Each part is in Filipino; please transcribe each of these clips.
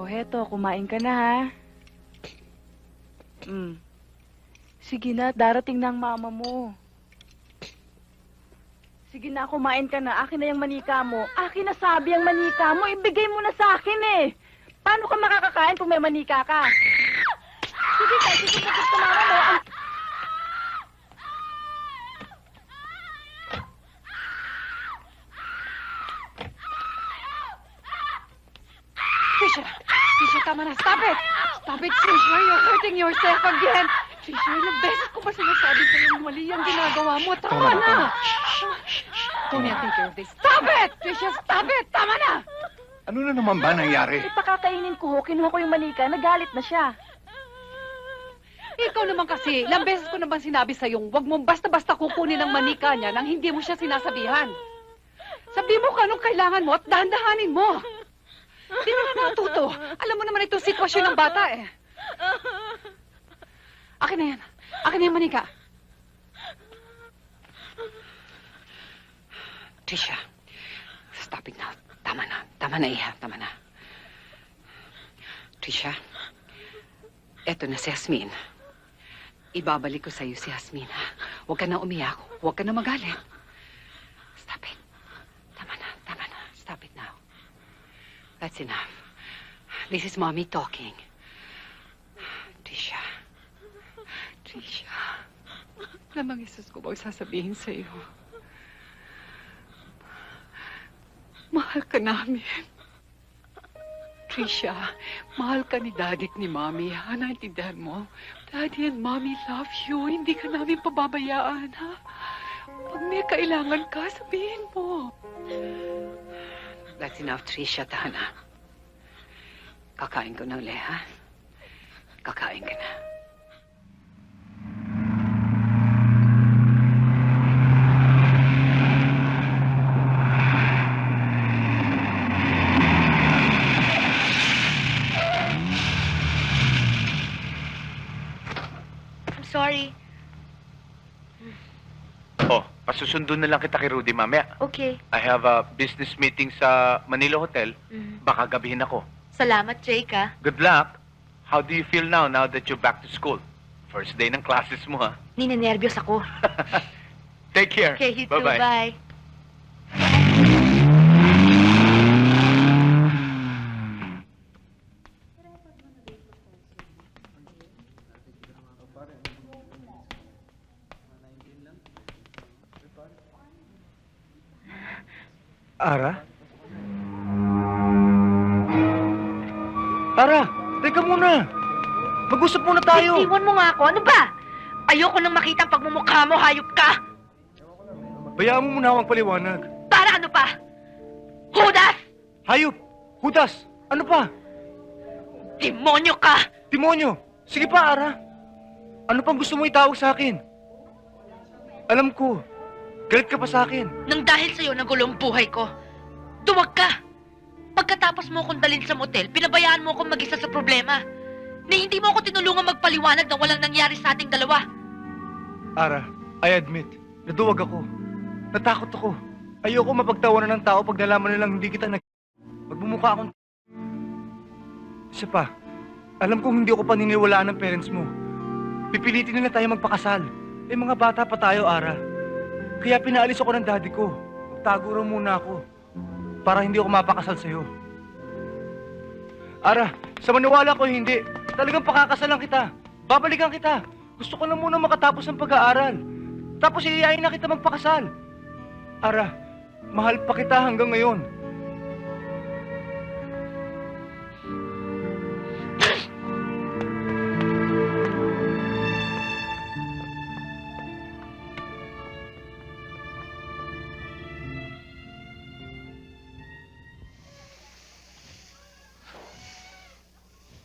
heto, kumain ka na, ha? Sige na, darating na ang mama mo. Sige na, kumain ka na. Akin na yung manika mo. Akin na sabi ang manika mo. Ibigay mo na sa akin, eh. Paano ka makakakain kung may manika ka? Sige ka, susupapit ka mama mo. Fisher, tama na. Stop it! Stop it, Fisher. You're hurting yourself again. Fisher, ilang beses ko pa sinasabi sa'yo mali ang ginagawa mo. Tama na! Tony, I'll take care of this. Stop it! Fisher, stop it! Tama na! Ano na naman ba nangyari? Ipakakainin ko ho. Kinuha ko yung manika. Nagalit na siya. Ikaw naman kasi, ilang beses ko naman sinabi sa'yo, huwag mong basta-basta kukunin ang manika niya nang hindi mo siya sinasabihan. Sabi mo kung anong kailangan mo at dahan-dahanin mo. Hindi na natuto. Alam mo naman itong sitwasyon ng bata, eh. Akin na yan. Akin na yung manika. Trisha, stop it now. Tama na. Tama na, Iha. Tama na. Trisha, eto na si Jasmine. Ibabalik ko sa'yo si Jasmine, ha? Huwag ka na umiyak. Huwag ka na magalit. Stop it. Tama na. Tama na. Stop it now. That's enough. This is Mommy talking. Trisha. Trisha. Lamang isus ko ba sasabihin sa'yo? Mahal ka namin. Trisha, mahal ka ni Daddy at ni Mommy, ha? Naintindihan mo? Daddy and Mommy love you. Hindi ka namin pababayaan, ha? Pag may kailangan ka, sabihin mo. That's enough, Trisha. Tahan na. Kakain ko na ulit, ha? Kakain ka na. I'm sorry. Oh, pasusundo na lang kita kay Rudy mamaya. Okay. I have a business meeting sa Manila Hotel. Baka gabihin ako. Salamat, Jake, ah. Good luck. How do you feel now that you're back to school? First day ng classes mo, ha? Ninenervyos ako. Take care. Okay, you too. Bye-bye. Bye. Ara? Ara, teka muna. Mag-usap muna tayo. Iwan mo nga ako. Ano ba? Ayoko nang makita ang pagmumukha mo, hayop ka! Bayaan mo muna akong paliwanag. Para ano pa? Judas! Hayop! Judas! Ano pa? Demonyo ka! Demonyo! Sige pa, Ara. Ano pang gusto mo itawag sa akin? Alam ko, galit ka pa sa akin. Nang dahil sa'yo nagulo ang buhay ko, duwag ka! Pagkatapos mo akong dalhin sa motel, pinabayaan mo akong mag-isa sa problema. Na hindi mo ako tinulungan magpaliwanag na walang nangyari sa ating dalawa. Ara, I admit, naduwag ako. Natakot ako. Ayoko mapagtawanan ng tao pag nalaman nilang hindi kita magmumukha akong Isa pa, alam kong hindi ako paniniwalaan ng parents mo. Pipilitin nila tayo magpakasal. Eh mga bata pa tayo, Ara. Kaya pinaalis ako ng daddy ko. Tago raw muna ako. Para hindi ako mapakasal sa'yo. Ara, sa maniwala ko hindi. Talagang pakakasalan kita. Babalikan kita. Gusto ko na muna makatapos ng pag-aaral. Tapos iiyain na kita magpakasal. Ara, mahal pa kita hanggang ngayon.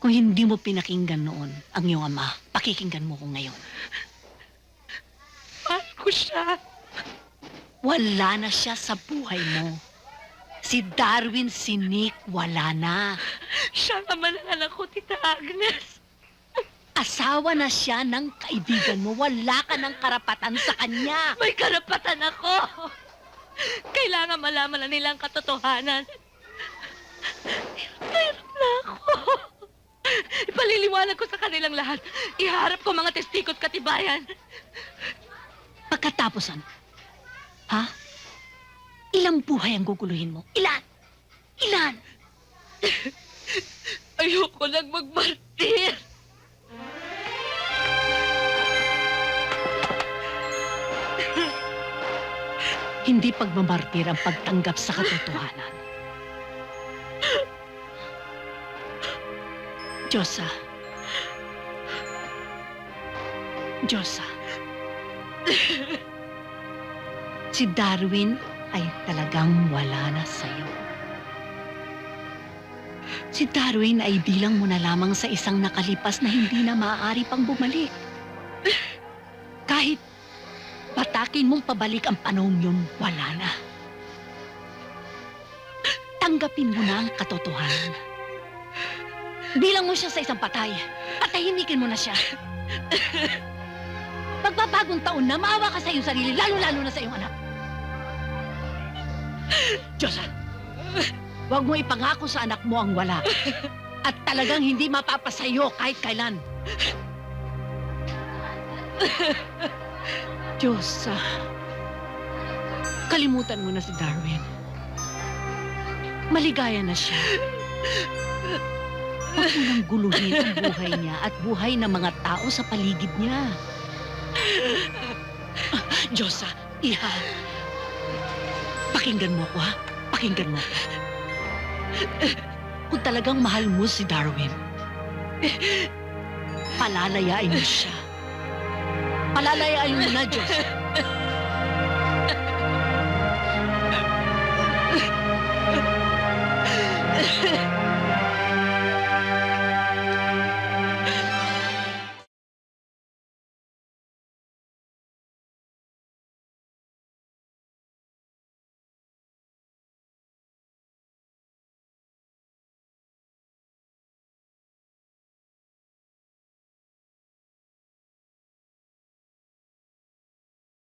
Kung hindi mo pinakinggan noon ang iyong ama, pakikinggan mo ko ngayon. Mahal ko siya. Wala na siya sa buhay mo. Si Darwin, si Nick, wala na. Siya naman ang anak ko, Tita Agnes. Asawa na siya ng kaibigan mo. Wala ka ng karapatan sa kanya. May karapatan ako. Kailangan malaman na nila ang katotohanan. Meron na ako. Ipapaliwanag ko sa kanilang lahat. Iharap ko mga testikot katibayan. Pagkatapos ano? Ha? Ilang buhay ang guguluhin mo? Ilan? Ilan? Ayoko lang magmartir. Hindi pagmamartir ang pagtanggap sa katotohanan. Diyosa. Diyosa. Si Darwin ay talagang wala na sa'yo. Si Darwin ay bilang mo na lamang sa isang nakalipas na hindi na maaari pang bumalik. Kahit patakin mong pabalik ang panahon yun, wala na. Tanggapin mo na ang katotohanan. Bilang mo siya sa isang patay, patahimikin mo na siya. Magbabagong taon na, maawa ka sa iyong sarili, lalo-lalo na sa iyong anak. Diyosa, huwag mo ipangako sa anak mo ang wala. At talagang hindi mapapasayo kahit kailan. Diyosa, kalimutan mo na si Darwin. Maligaya na siya. Huwag mo nang guluhin ang buhay niya at buhay ng mga tao sa paligid niya. Diyosa, iha. Pakinggan mo ako, ha? Pakinggan mo ako. Kung talagang mahal mo si Darwin, palalayain mo siya. Palalayain mo na, Diyosa.